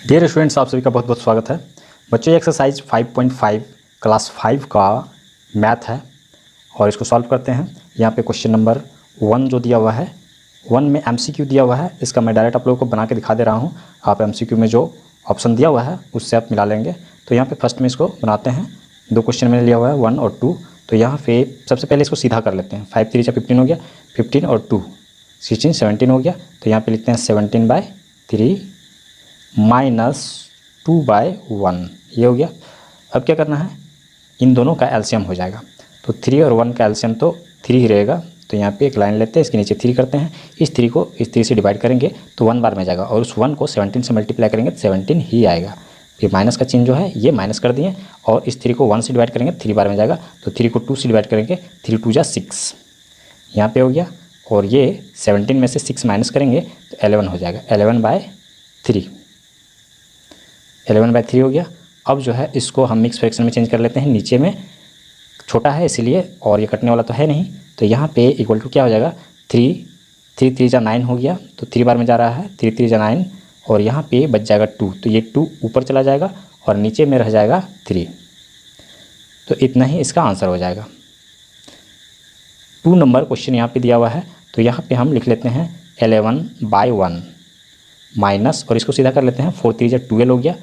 Dear students, आप सभी का बहुत बहुत स्वागत है। बच्चों, ये एक्सरसाइज 5.5 क्लास 5 का मैथ है और इसको सॉल्व करते हैं। यहाँ पे क्वेश्चन नंबर 1 जो दिया हुआ है, 1 में एमसीक्यू दिया हुआ है। इसका मैं डायरेक्ट आप लोगों को बना के दिखा दे रहा हूँ। आप एमसीक्यू में जो ऑप्शन दिया हुआ है उससे आप मिला लेंगे। तो यहाँ पर फर्स्ट में इसको बनाते हैं। 2 क्वेश्चन मैंने लिया हुआ है, 1 और 2। तो यहाँ पे सबसे पहले इसको सीधा कर लेते हैं। 5 3 15 हो गया, 15 और 2 16 17 हो गया। तो यहाँ पे लिखते हैं 17/3 -2/1, ये हो गया। अब क्या करना है, इन दोनों का एलसीएम हो जाएगा। तो 3 और 1 का एलसीएम तो 3 ही रहेगा। तो यहाँ पे एक लाइन लेते हैं, इसके नीचे 3 करते हैं। इस 3 को इस 3 से डिवाइड करेंगे तो 1 बार में जाएगा और उस 1 को 17 से मल्टीप्लाई करेंगे तो 17 ही आएगा। फिर माइनस का चिन्ह जो है ये माइनस कर दिए और इस 3 को 1 से डिवाइड करेंगे 3 बार में जाएगा। तो 3 को 2 से डिवाइड करेंगे, 3 2 जा 6, यहाँ पे हो गया। और ये 17 में से 6 माइनस करेंगे तो 11 हो जाएगा। 11/3 हो गया। अब जो है इसको हम मिक्स फ्रैक्शन में चेंज कर लेते हैं। नीचे में छोटा है इसीलिए, और ये कटने वाला तो है नहीं। तो यहाँ पे इक्वल टू क्या हो जाएगा, 3 3 जा 9 हो गया। तो 3 बार में जा रहा है, 3 3 जा 9 और यहाँ पे बच जाएगा 2। तो ये 2 ऊपर चला जाएगा और नीचे में रह जाएगा 3। तो इतना ही इसका आंसर हो जाएगा। 2 नंबर क्वेश्चन यहाँ पे दिया हुआ है। तो यहाँ पे हम लिख लेते हैं 11/1 माइनस, और इसको सीधा कर लेते हैं। 4 3 जा 12 हो गया,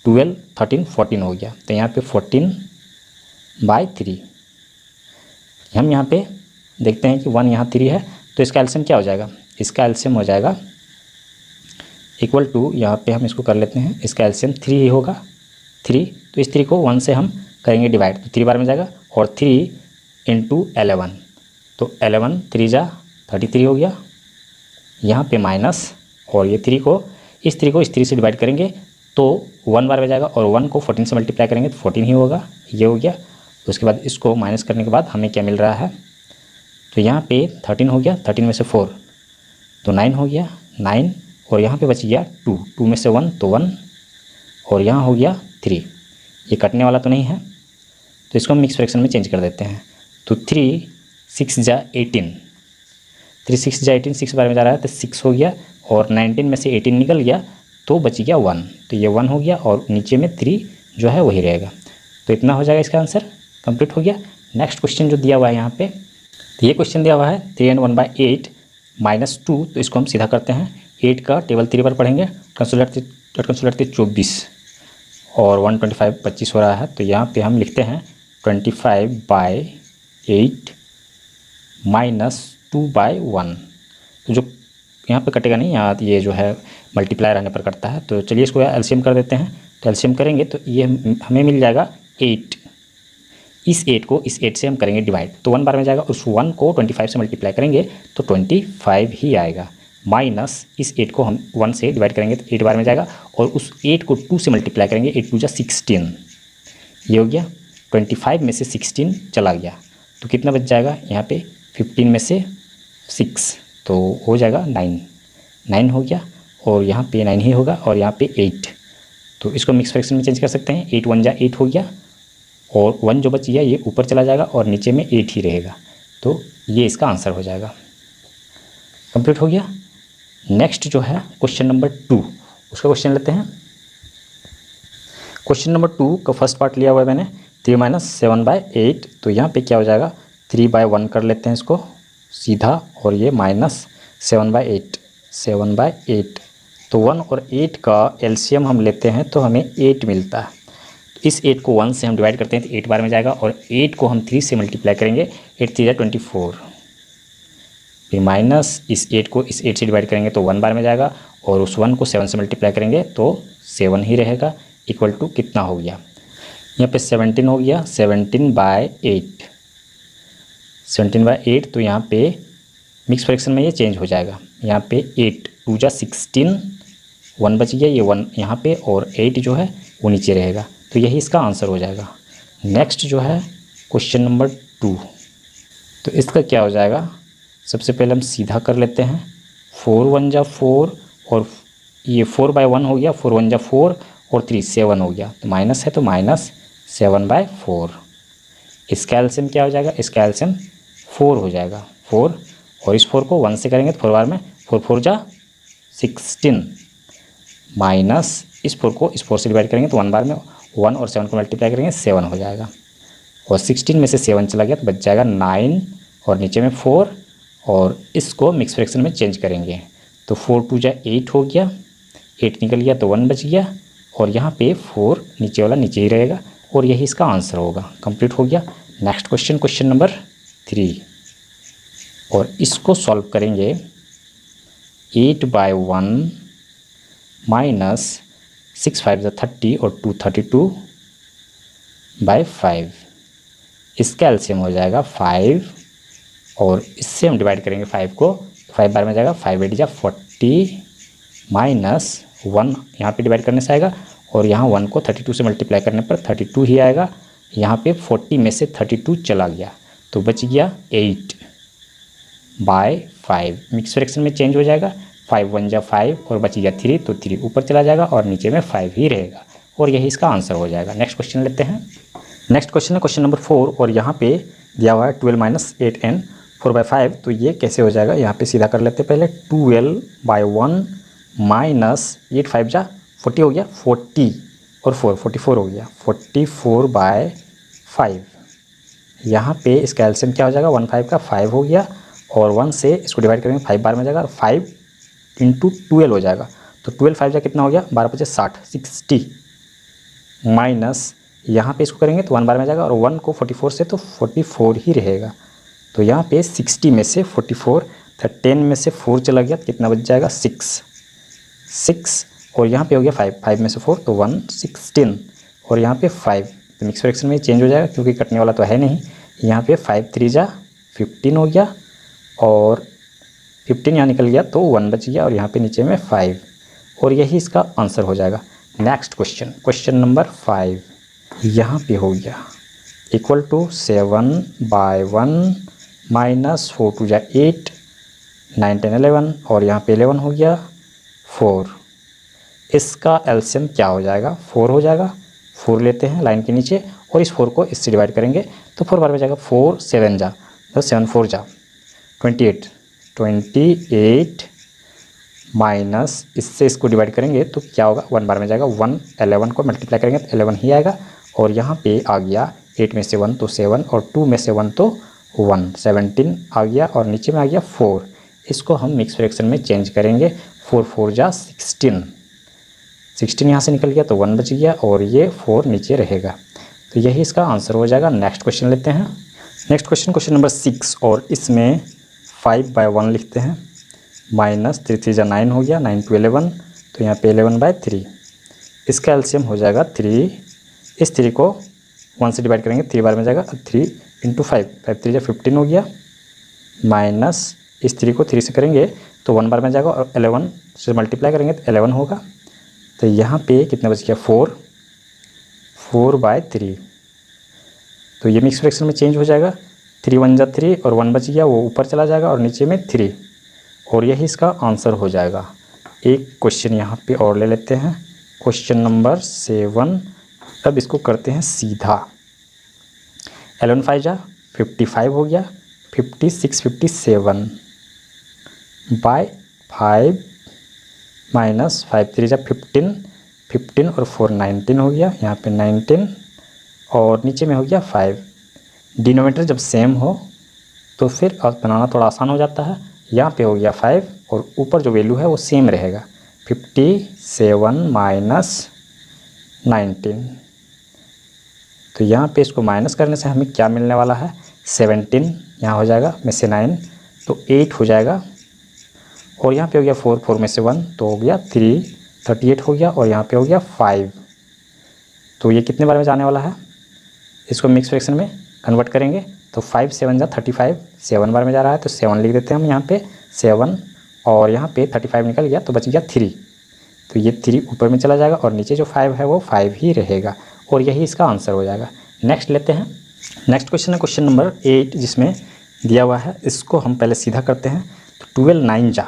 12 13 14 हो गया। तो यहाँ पे 14/3। हम यहाँ पे देखते हैं कि 1 यहाँ 3 है, तो इसका एलसीएम क्या हो जाएगा, इसका एलसीएम हो जाएगा इक्वल टू, यहाँ पे हम इसको कर लेते हैं, इसका एलसीएम 3 ही होगा। 3, तो इस 3 को 1 से हम करेंगे डिवाइड, तो 3 बार में जाएगा और 3 × 11, तो 11 3 जा 33 हो गया। यहाँ पे माइनस, और ये 3 को इस 3 से डिवाइड करेंगे तो 1 बार में जाएगा और 1 को 14 से मल्टीप्लाई करेंगे तो 14 ही होगा, ये हो गया। उसके बाद इसको माइनस करने के बाद हमें क्या मिल रहा है, तो यहाँ पे 13 हो गया, 13 में से 4 तो 9 हो गया, 9 और यहाँ पे बच गया 2, 2 में से 1 तो 1 और यहाँ हो गया 3। ये कटने वाला तो नहीं है, तो इसको हम मिक्स फ्रैक्शन में चेंज कर देते हैं। तो 3 6 जा 18, 3 6 जा 18, 6 बार में जा रहा है तो 6 हो गया और 19 में से 18 निकल गया तो बच गया 1। तो ये 1 हो गया और नीचे में 3 जो है वही रहेगा। तो इतना हो जाएगा, इसका आंसर कंप्लीट हो गया। नेक्स्ट क्वेश्चन जो दिया हुआ है यहाँ पे, तो ये क्वेश्चन दिया हुआ है 3 and 1/8 -2। तो इसको हम सीधा करते हैं। 8 का टेबल 3 बार पढ़ेंगे, कंसोलेट 24 और 125 25 हो रहा है। तो यहाँ पे हम लिखते हैं 25/8 -2/1। तो जो यहाँ पे कटेगा नहीं, यहाँ ये जो है मल्टीप्लाई रहने पर कटता है। तो चलिए इसको एलसीएम कर देते हैं। तो एलसीएम करेंगे तो ये हमें मिल जाएगा 8। इस 8 को इस 8 से हम करेंगे डिवाइड, तो 1 बार में जाएगा। उस 1 को 25 से मल्टीप्लाई करेंगे तो 25 ही आएगा। माइनस इस 8 को हम 1 से डिवाइड करेंगे तो 8 बार में जाएगा और उस 8 को 2 से मल्टीप्लाई करेंगे, 8 2 जा 16, ये हो गया। 25 में से 16 चला गया तो कितना बच जाएगा, यहाँ पे 15 में से 6 तो हो जाएगा 9 हो गया और यहाँ पे 9 ही होगा और यहाँ पे 8। तो इसको मिक्स फ्रैक्शन में चेंज कर सकते हैं। 8 1 जा 8 हो गया और 1 जो बच गया ये ऊपर चला जाएगा और नीचे में 8 ही रहेगा। तो ये इसका आंसर हो जाएगा। कंप्लीट हो गया। नेक्स्ट जो है क्वेश्चन नंबर 2, उसका क्वेश्चन लेते हैं। क्वेश्चन नंबर 2 का फर्स्ट पार्ट लिया हुआ है मैंने 3 - 7/8। तो यहाँ पे क्या हो जाएगा, 3/1 कर लेते हैं इसको सीधा और ये -7/8 7/8। तो 1 और 8 का एलसीएम हम लेते हैं तो हमें 8 मिलता है। इस 8 को 1 से हम डिवाइड करते हैं तो 8 बार में जाएगा और 8 को हम 3 से मल्टीप्लाई करेंगे, 8 3 जा 24। फिर माइनस इस 8 को इस 8 से डिवाइड करेंगे तो 1 बार में जाएगा और उस 1 को 7 से मल्टीप्लाई करेंगे तो 7 ही रहेगा। इक्वल टू कितना हो गया, यहाँ पे 17 हो गया, 17/8 17/8। तो यहाँ पे मिक्स फ्रैक्शन में ये चेंज हो जाएगा। यहाँ पे 8 2 जा 16, 1 बच गया, ये 1 यहाँ पे और 8 जो है वो नीचे रहेगा। तो यही इसका आंसर हो जाएगा। नेक्स्ट जो है क्वेश्चन नंबर 2, तो इसका क्या हो जाएगा, सबसे पहले हम सीधा कर लेते हैं। 4 1 जा 4 और ये 4/1 हो गया, 4 1 जा 4 और 3 7 हो गया। तो माइनस है तो -7/4। इसका एलसीएम क्या हो जाएगा, इसका एलसीएम 4 हो जाएगा, 4 और इस 4 को 1 से करेंगे तो 4 बार में 4 4 जा 16 माइनस इस 4 को इस 4 से डिवाइड करेंगे तो 1 बार में 1 और 7 को मल्टीप्लाई करेंगे 7 हो जाएगा, और 16 में से 7 चला गया तो बच जाएगा 9 और नीचे में 4, और इसको मिक्स फ्रैक्शन में चेंज करेंगे तो 4 2 जा 8 हो गया, 8 निकल गया तो 1 बच गया, और यहाँ पे 4 नीचे वाला नीचे ही रहेगा, और यही इसका आंसर होगा। कंप्लीट हो गया। नेक्स्ट क्वेश्चन, क्वेश्चन नंबर 3, और इसको सॉल्व करेंगे 8/1 माइनस 6 5 जा 30 और 2 32/5। इसका एलसीएम हो जाएगा 5, और इससे हम डिवाइड करेंगे 5 को, 5 बार में जाएगा, 5 8 जा 40 माइनस 1 यहाँ पे डिवाइड करने से आएगा, और यहाँ 1 को 32 से मल्टीप्लाई करने पर 32 ही आएगा। यहाँ पे 40 में से 32 चला गया तो बच गया 8/5। मिक्स फ्रैक्शन में चेंज हो जाएगा, 5 1 जा 5 और बच गया 3, तो 3 ऊपर चला जाएगा और नीचे में 5 ही रहेगा, और यही इसका आंसर हो जाएगा। नेक्स्ट क्वेश्चन लेते हैं। नेक्स्ट क्वेश्चन है क्वेश्चन नंबर 4, और यहाँ पे दिया हुआ है 12 - 8n 4/5। तो ये कैसे हो जाएगा, यहाँ पे सीधा कर लेते हैं पहले। 12/1 माइनस 8 5 जा 40 हो गया, 40 और 4 44 हो गया, 44/5। यहाँ पे इसका एलसीएम क्या हो जाएगा, 1 5 का 5 हो गया, और 1 से इसको डिवाइड करेंगे 5 बार में जाएगा, 5 × 12 हो जाएगा, तो 12 5 जा कितना हो गया, 12 5 60 60 माइनस यहाँ पे इसको करेंगे तो 1 बार में जाएगा, और 1 को 44 से तो 44 ही रहेगा, तो यहाँ पे 60 में से 44 10 में से 4 चला गया तो कितना बच जाएगा, 6 और यहाँ पे हो गया 5 5 में से 4 तो 116, और यहाँ पे 5, तो मिक्स फ्रैक्शन में चेंज हो जाएगा क्योंकि कटने वाला तो है नहीं। यहाँ पे 5 3 जा 15 हो गया, और 15 यहाँ निकल गया तो 1 बच गया, और यहाँ पे नीचे में 5, और यही इसका आंसर हो जाएगा। नेक्स्ट क्वेश्चन, क्वेश्चन नंबर 5, यहाँ पे हो गया इक्वल टू 7/1 माइनस 4 2 जा 8 9 10 11, और यहाँ पे 11 हो गया 4। इसका एलसीएम क्या हो जाएगा, 4 हो जाएगा। 4 लेते हैं लाइन के नीचे, और इस 4 को इससे डिवाइड करेंगे तो 4 बार में जाएगा, 4 7 जा तो 7 4 जा 28 माइनस इससे इसको डिवाइड करेंगे तो क्या होगा, 1 बार में जाएगा, 1 11 को मल्टीप्लाई करेंगे तो 11 ही आएगा, और यहाँ पे आ गया 8 में से 1 तो 7, और 2 में से 1 तो 1 17 आ गया, और नीचे में आ गया 4। इसको हम मिक्स फ्रैक्शन में चेंज करेंगे, 4 4 जा 16 यहाँ से निकल गया तो 1 बच गया, और ये 4 नीचे रहेगा, तो यही इसका आंसर हो जाएगा। नेक्स्ट क्वेश्चन लेते हैं। नेक्स्ट क्वेश्चन, क्वेश्चन नंबर 6, और इसमें 5/1 लिखते हैं, माइनस 3 3 जा 9 हो गया, 9 to 11, तो यहाँ पे 11/3। इसका एलसीएम हो जाएगा 3, इस 3 को 1 से डिवाइड करेंगे, 3 बार में जाएगा, 3 × 5 5 3 जा 15 हो गया, माइनस इस 3 को 3 से करेंगे तो 1 बार में जाएगा, और 11 से मल्टीप्लाई करेंगे तो 11 होगा, तो यहाँ पे कितना बच गया, 4/3। तो ये मिक्स फ्रैक्शन में चेंज हो जाएगा, 3 1 जा 3 और 1 बच गया, वो ऊपर चला जाएगा और नीचे में 3, और यही इसका आंसर हो जाएगा। एक क्वेश्चन यहाँ पे और ले लेते हैं, क्वेश्चन नंबर 7। अब इसको करते हैं सीधा। 11 5 जा 55 हो गया, 56 57/5 माइनस 5 3 जा 15 और 4 19 हो गया, यहाँ पे 19, और नीचे में हो गया 5। डिनोमिनेटर जब सेम हो तो फिर बनाना थोड़ा आसान हो जाता है। यहाँ पे हो गया 5, और ऊपर जो वैल्यू है वो सेम रहेगा, 57 माइनस 19। तो यहाँ पे इसको माइनस करने से हमें क्या मिलने वाला है, 17 यहाँ हो जाएगा, में से 9 तो 8 हो जाएगा, और यहाँ पे हो गया 4 4 में से 1 तो हो गया 3 38 हो गया, और यहाँ पे हो गया 5। तो ये कितने बार में जाने वाला है, इसको मिक्स फ्रैक्शन में कन्वर्ट करेंगे तो 5 7 जा 35, 7 बार में जा रहा है तो 7 लिख देते हैं हम यहाँ पे 7, और यहाँ पे 35 निकल गया तो बच गया 3, तो ये 3 ऊपर में चला जाएगा, और नीचे जो 5 है वो 5 ही रहेगा, और यही इसका आंसर हो जाएगा। नेक्स्ट लेते हैं। नेक्स्ट क्वेश्चन है क्वेश्चन नंबर 8, जिसमें दिया हुआ है, इसको हम पहले सीधा करते हैं। तो 12 9 जा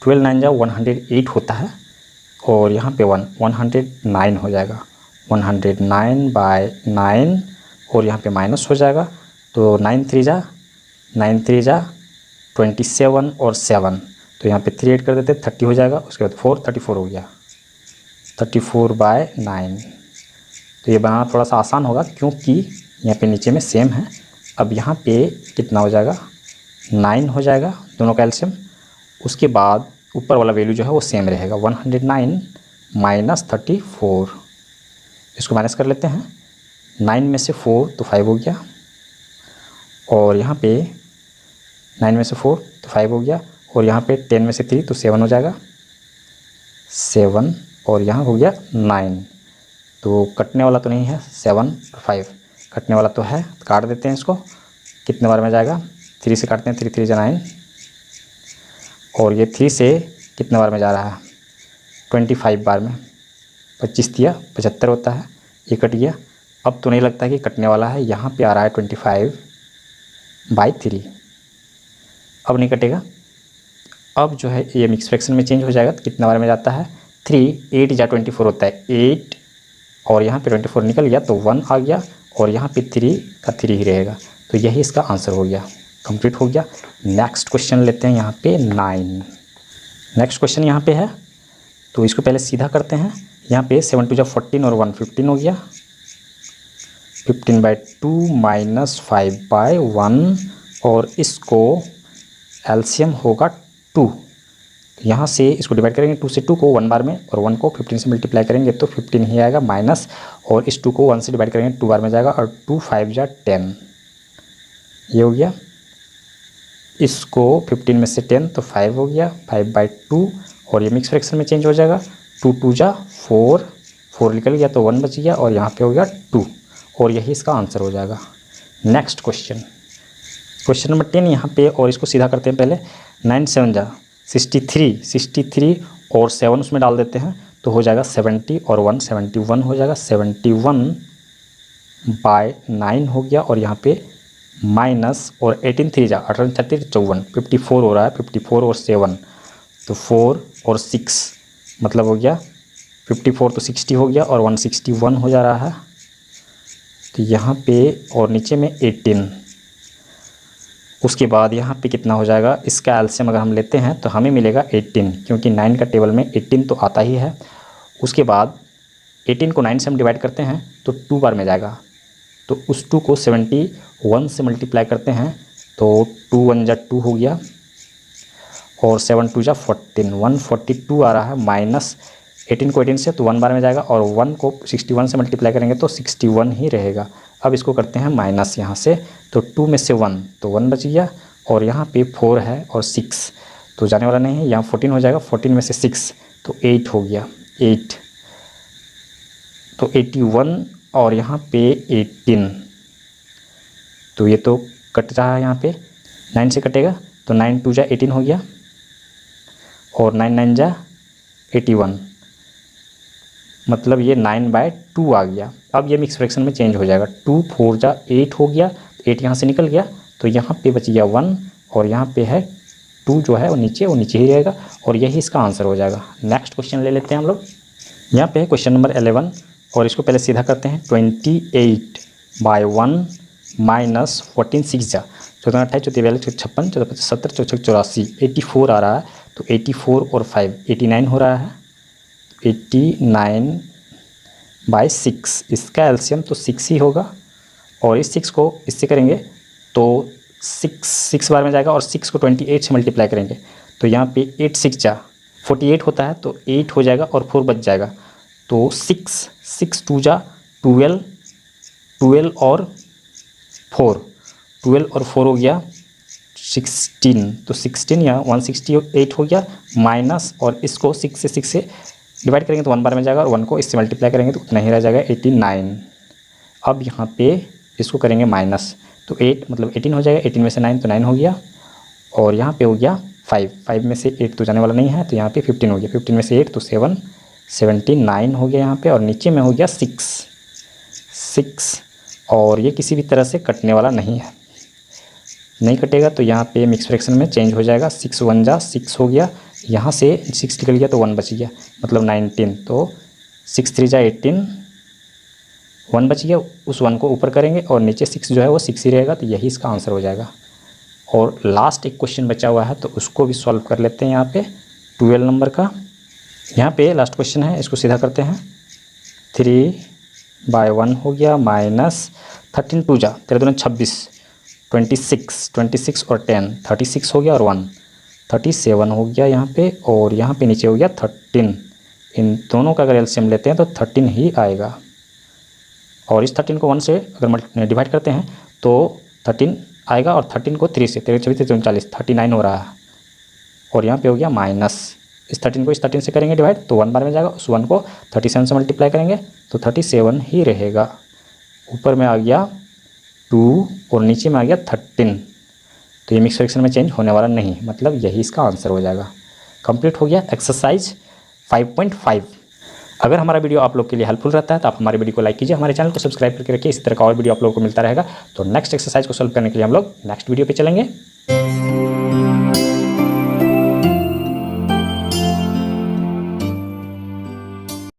108 होता है, और यहाँ पे 109 हो जाएगा, 109/9, और यहाँ पे माइनस हो जाएगा, तो 9 3 जा 27 और 7, तो यहाँ पे 3 ऐड कर देते 30 हो जाएगा, उसके बाद 4 34 हो गया, 34/9। तो ये बनाना थोड़ा सा आसान होगा क्योंकि यहाँ पे नीचे में सेम है। अब यहाँ पे कितना हो जाएगा, 9 हो जाएगा दोनों का एलसीएम। उसके बाद ऊपर वाला वैल्यू जो है वो सेम रहेगा, 109 माइनस 34। इसको माइनस कर लेते हैं। 9 में से 4 तो 5 हो गया, और यहाँ पे 9 में से 4 तो 5 हो गया, और यहाँ पे 10 में से 3 तो 7 हो जाएगा, 7, और यहाँ हो गया 9। तो कटने वाला तो नहीं है, 7 और 5 कटने वाला तो है, काट देते हैं इसको। कितने बार में जाएगा, 3 से काटते हैं, 3 3 9, और ये 3 से कितने बार में जा रहा है, 25 बार में। 25 दिया 75 होता है, ये कट गया। अब तो नहीं लगता कि कटने वाला है, यहाँ पे आ रहा है 25/3। अब नहीं कटेगा। अब जो है ये मिक्स फ्रैक्शन में चेंज हो जाएगा, तो कितने बार में जाता है, 3, 8 या 24 होता है, 8, और यहाँ पे 24 निकल गया तो 1 आ गया, और यहाँ पे 3 का 3 ही रहेगा। तो यही इसका आंसर हो गया, कंप्लीट हो गया। नेक्स्ट क्वेश्चन लेते हैं यहाँ पे 9। नेक्स्ट क्वेश्चन यहाँ पे है, तो इसको पहले सीधा करते हैं। यहाँ पे 7 2 14 और 1 15 हो गया, 15/2 माइनस 5/1, और इसको एलसीएम होगा 2। यहाँ से इसको डिवाइड करेंगे, 2 से 2 को 1 बार में, और 1 को 15 से मल्टीप्लाई करेंगे तो 15 ही आएगा, माइनस, और इस 2 को 1 से डिवाइड करेंगे 2 बार में जाएगा, और 2 5 10, ये हो गया। इसको 15 में से 10 तो 5 हो गया, 5/2, और ये मिक्स फ्रैक्शन में चेंज हो जाएगा, 2 2 4, 4 निकल गया तो 1 बच गया, और यहाँ पे हो गया 2, और यही इसका आंसर हो जाएगा। नेक्स्ट क्वेश्चन, क्वेश्चन नंबर 10 यहाँ पे, और इसको सीधा करते हैं पहले। 9 7 63 और 7 उसमें डाल देते हैं तो हो जाएगा 70, और 1 71 हो जाएगा, 71/9 हो गया, और यहाँ पे माइनस, और 18 3 18 36 54, 54 हो रहा है, 54 और 7 तो 4 और 6 मतलब हो गया 54 तो 60 हो गया, और 161 हो जा रहा है। तो यहाँ पे और नीचे में 18, उसके बाद यहाँ पे कितना हो जाएगा, इसका एलसीएम अगर हम लेते हैं तो हमें मिलेगा 18, क्योंकि 9 का टेबल में 18 तो आता ही है। उसके बाद 18 को 9 से हम डिवाइड करते हैं तो 2 बार में जाएगा, तो उस 2 को 71 से मल्टीप्लाई करते हैं तो 2 1 2 हो गया, और 7 2 14, 142 आ रहा है, माइनस 18 को 18 से तो 1 बार में जाएगा, और 1 को 61 से मल्टीप्लाई करेंगे तो 61 ही रहेगा। अब इसको करते हैं माइनस यहाँ से, तो 2 में से 1 तो 1 बच गया, और यहाँ पे 4 है और 6 तो जाने वाला नहीं है, यहाँ 14 हो जाएगा, 14 में से 6 तो 8 हो गया, 8 तो 81, और यहाँ पे 18, तो ये तो कट रहा है, यहाँ पे 9 से कटेगा तो 9 2 18 हो गया, और 9 9 81, मतलब ये 9/2 आ गया। अब ये मिक्स फ्रैक्शन में चेंज हो जाएगा, 2 4 8 हो गया, 8 यहाँ से निकल गया तो यहाँ पे बच गया 1, और यहाँ पे है 2 जो है वो नीचे ही रहेगा, और यही इसका आंसर हो जाएगा। नेक्स्ट क्वेश्चन ले लेते हैं हम लोग। यहाँ पे है क्वेश्चन नंबर 11, और इसको पहले सीधा करते हैं। 28/1 माइनस 14 6 14 28 34 56 14 55 70 64 84, 84 आ रहा है, तो 84 और 5 89 हो रहा है, 89/6, इसका एलसीएम तो 6 ही होगा, और इस 6 को इससे करेंगे तो 6 बार में जाएगा, और 6 को 28 से मल्टीप्लाई करेंगे तो यहाँ पे 8 6 48 होता है, तो 8 हो जाएगा और 4 बच जाएगा, तो 6 2 12 12 और 4 12 और 4 हो गया 16, तो 16 या 168 हो गया, माइनस, और इसको 6 से डिवाइड करेंगे तो 1 बार में जाएगा, और 1 को इससे मल्टीप्लाई करेंगे तो उतना ही रह जाएगा, 89। अब यहाँ पे इसको करेंगे माइनस, तो 8 मतलब 18 हो जाएगा, 18 में से 9 तो 9 हो गया, और यहाँ पे हो गया 5 में से 8 तो जाने वाला नहीं है, तो यहाँ पे 15 हो गया, 15 में से 8 तो 7 79 हो गया यहाँ पे, और नीचे में हो गया 6, और ये किसी भी तरह से कटने वाला नहीं है, नहीं कटेगा, तो यहाँ पे मिक्स फ्रैक्शन में चेंज हो जाएगा, 6 1 6 हो गया, यहाँ से 6 निकल गया तो 1 बच गया, मतलब 19, तो 6 3 18, 1 बच गया, उस 1 को ऊपर करेंगे, और नीचे 6 जो है वो 6 ही रहेगा, तो यही इसका आंसर हो जाएगा। और लास्ट एक क्वेश्चन बचा हुआ है, तो उसको भी सॉल्व कर लेते हैं यहाँ पे 12 नंबर का। यहाँ पे लास्ट क्वेश्चन है, इसको सीधा करते हैं। 3/1 हो गया माइनस 13 2 जा 13 दूनी 26, 26 और 10 36 हो गया और 1 37 हो गया यहाँ पे, और यहाँ पे नीचे हो गया 13। इन दोनों का अगर एलसीएम लेते हैं तो 13 ही आएगा, और इस 13 को 1 से अगर डिवाइड करते हैं तो 13 आएगा, और 13 को 3 से 13 26 39 39 हो रहा है, और यहाँ पे हो गया माइनस। इस 13 को इस 13 से करेंगे डिवाइड तो 1 बार में जाएगा, उस 1 को 37 से मल्टीप्लाई करेंगे तो 37 ही रहेगा। ऊपर में आ गया 2 और नीचे में आ गया 13, तो ये मिक्स फ्रैक्शन में चेंज होने वाला नहीं, मतलब यही इसका आंसर हो जाएगा। कंप्लीट हो गया एक्सरसाइज 5.5। अगर हमारा वीडियो आप लोग के लिए हेल्पफुल रहता है तो आप हमारे वीडियो को लाइक कीजिए, हमारे चैनल को सब्सक्राइब करके रखिए, इस तरह का और वीडियो आप लोगों को मिलता रहेगा। तो नेक्स्ट एक्सरसाइज को सॉल्व करने के लिए हम लोग नेक्स्ट वीडियो पे चलेंगे।